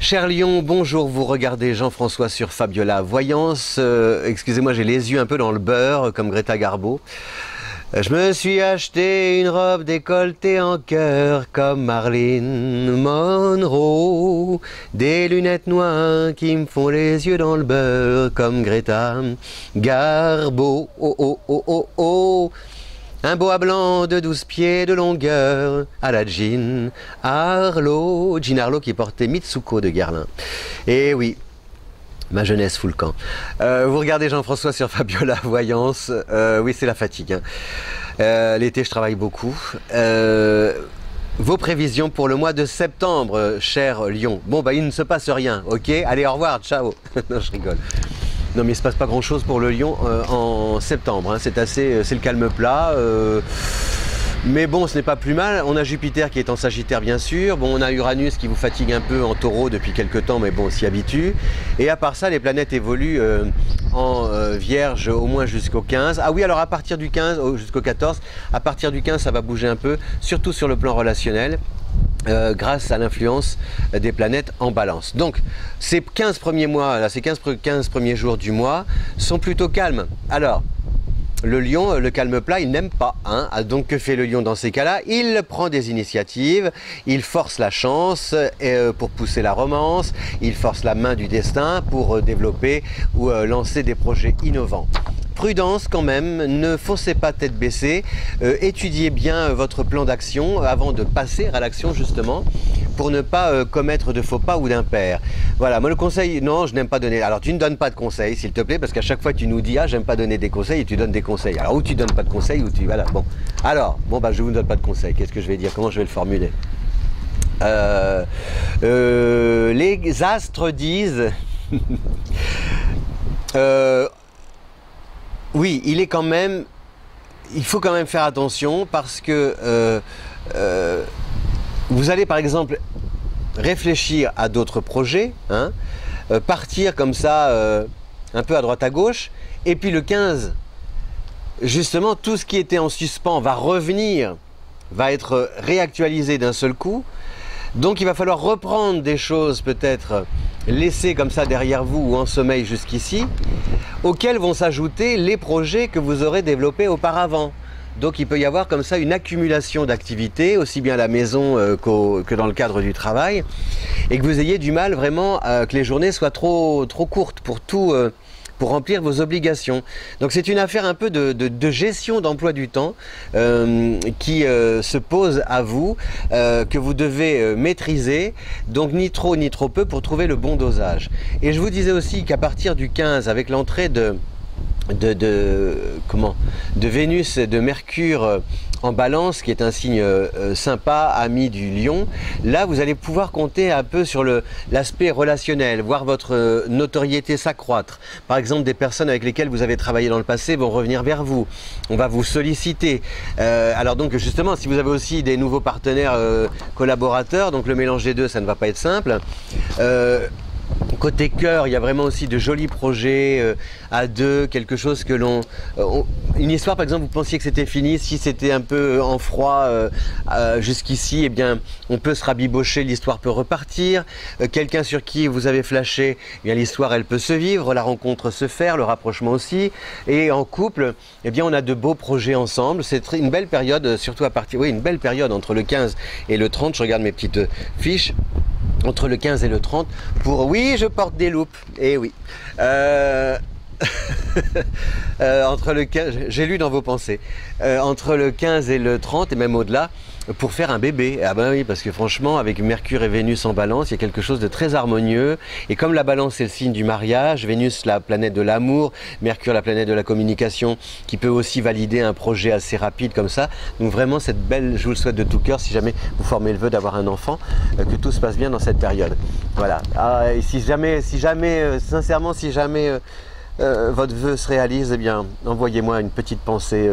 Cher Lion, bonjour, vous regardez Jean-François sur Fabiola Voyance. Excusez-moi, j'ai les yeux un peu dans le beurre, comme Greta Garbo. Je me suis acheté une robe décolletée en cœur, comme Marilyn Monroe. Des lunettes noires qui me font les yeux dans le beurre, comme Greta Garbo. Oh, oh, oh, oh, oh. Un boa blanc de 12 pieds de longueur à la Jean Harlow. Jean Harlow qui portait Mitsuko de Guerlain. Et oui, ma jeunesse fout le camp. Vous regardez Jean-François sur Fabiola Voyance. Oui, c'est la fatigue. Hein. L'été, je travaille beaucoup. Vos prévisions pour le mois de septembre, cher Lion. Bon, bah, il ne se passe rien, ok? Allez, au revoir, ciao. Non, je rigole. Non, mais il ne se passe pas grand-chose pour le Lion en septembre. Hein. C'est le calme plat. Mais bon, ce n'est pas plus mal. On a Jupiter qui est en Sagittaire, bien sûr. Bon, on a Uranus qui vous fatigue un peu en Taureau depuis quelques temps, mais bon, on s'y habitue. Et à part ça, les planètes évoluent en Vierge au moins jusqu'au 15. Ah oui, alors à partir du 15 jusqu'au 14, à partir du 15, ça va bouger un peu, surtout sur le plan relationnel. Grâce à l'influence des planètes en balance. Donc, ces 15 premiers mois, là, ces 15 premiers jours du mois sont plutôt calmes. Alors, le Lion, le calme plat, il n'aime pas. Hein. Donc, que fait le Lion dans ces cas-là? Il prend des initiatives, il force la chance pour pousser la romance, il force la main du destin pour développer ou lancer des projets innovants. Prudence quand même, ne foncez pas tête baissée, étudiez bien votre plan d'action avant de passer à l'action justement, pour ne pas commettre de faux pas ou d'impairs. Voilà, moi le conseil, non, je n'aime pas donner. Alors tu ne donnes pas de conseils s'il te plaît, parce qu'à chaque fois tu nous dis, ah j'aime pas donner des conseils, et tu donnes des conseils. Alors ou tu donnes pas de conseils, ou tu, voilà, bon. Alors, bon bah je vous donne pas de conseils, qu'est-ce que je vais dire, comment je vais le formuler? Les astres disent... oui, il faut quand même faire attention parce que vous allez par exemple réfléchir à d'autres projets, hein, partir comme ça un peu à droite à gauche, et puis le 15, justement, tout ce qui était en suspens va revenir, va être réactualisé d'un seul coup. Donc il va falloir reprendre des choses peut-être laissées comme ça derrière vous ou en sommeil jusqu'ici, auxquels vont s'ajouter les projets que vous aurez développés auparavant. Donc il peut y avoir comme ça une accumulation d'activités, aussi bien à la maison que dans le cadre du travail, et que vous ayez du mal vraiment que les journées soient trop courtes pour tout... pour remplir vos obligations. Donc c'est une affaire un peu de gestion d'emploi du temps qui se pose à vous, que vous devez maîtriser, donc ni trop peu pour trouver le bon dosage. Et je vous disais aussi qu'à partir du 15, avec l'entrée de Vénus et de Mercure en Balance, qui est un signe sympa, ami du Lion, là vous allez pouvoir compter un peu sur l'aspect relationnel, voir votre notoriété s'accroître. Par exemple, des personnes avec lesquelles vous avez travaillé dans le passé vont revenir vers vous, on va vous solliciter. Alors donc justement, si vous avez aussi des nouveaux partenaires collaborateurs, donc le mélange des deux, ça ne va pas être simple. Côté cœur, il y a vraiment aussi de jolis projets à deux, quelque chose que l'on... une histoire, par exemple, vous pensiez que c'était fini, si c'était un peu en froid jusqu'ici, eh bien, on peut se rabibocher, l'histoire peut repartir. Quelqu'un sur qui vous avez flashé, eh bien, l'histoire, elle peut se vivre, la rencontre se faire, le rapprochement aussi. Et en couple, eh bien, on a de beaux projets ensemble. C'est une belle période, surtout à partir... Oui, une belle période entre le 15 et le 30. Je regarde mes petites fiches. Entre le 15 et le 30 pour... Oui, je porte des loupes, et oui. Entre le 15... J'ai lu dans vos pensées. Entre le 15 et le 30, et même au-delà, pour faire un bébé. Ah ben oui, parce que franchement, avec Mercure et Vénus en Balance, il y a quelque chose de très harmonieux. Et comme la Balance, c'est le signe du mariage, Vénus, la planète de l'amour, Mercure, la planète de la communication, qui peut aussi valider un projet assez rapide comme ça. Donc vraiment, cette belle, je vous le souhaite de tout cœur, si jamais vous formez le vœu d'avoir un enfant, que tout se passe bien dans cette période. Voilà. Ah, et si jamais, sincèrement, si jamais votre vœu se réalise, eh bien, envoyez-moi une petite pensée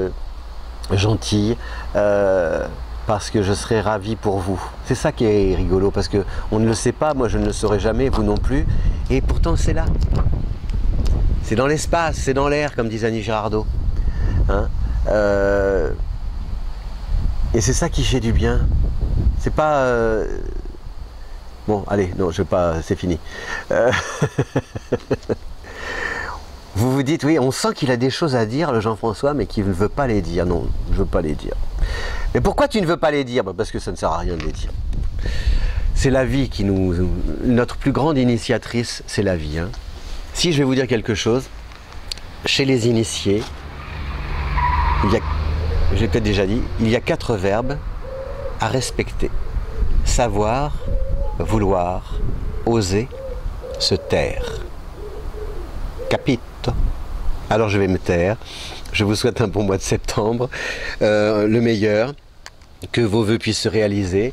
gentille. Parce que je serai ravi pour vous. C'est ça qui est rigolo, parce qu'on ne le sait pas, moi je ne le saurai jamais, vous non plus, et pourtant c'est là. C'est dans l'espace, c'est dans l'air, comme disait Annie Girardot. Hein, et c'est ça qui fait du bien. C'est pas... Bon, allez, non, je vais pas, c'est fini. Vous vous dites, oui, on sent qu'il a des choses à dire, le Jean-François, mais qu'il ne veut pas les dire. Non, je ne veux pas les dire. Mais pourquoi tu ne veux pas les dire? Parce que ça ne sert à rien de les dire. C'est la vie qui nous... Notre plus grande initiatrice, c'est la vie. Hein. Si je vais vous dire quelque chose, chez les initiés, je l'ai peut-être déjà dit, il y a 4 verbes à respecter. Savoir, vouloir, oser, se taire. Capito? Alors je vais me taire. Je vous souhaite un bon mois de septembre, le meilleur, que vos vœux puissent se réaliser.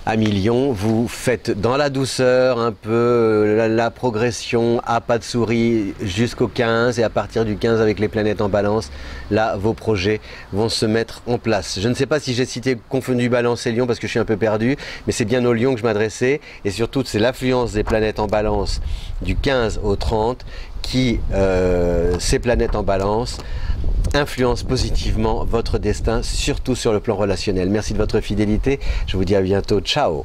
À Million, vous faites dans la douceur un peu la progression à pas de souris jusqu'au 15 et à partir du 15 avec les planètes en balance, là vos projets vont se mettre en place. Je ne sais pas si j'ai cité confondu balance et lion parce que je suis un peu perdu, mais c'est bien au lion que je m'adressais et surtout c'est l'affluence des planètes en balance du 15 au 30 qui, ces planètes en balance, influence positivement votre destin, surtout sur le plan relationnel. Merci de votre fidélité. Je vous dis à bientôt. Ciao.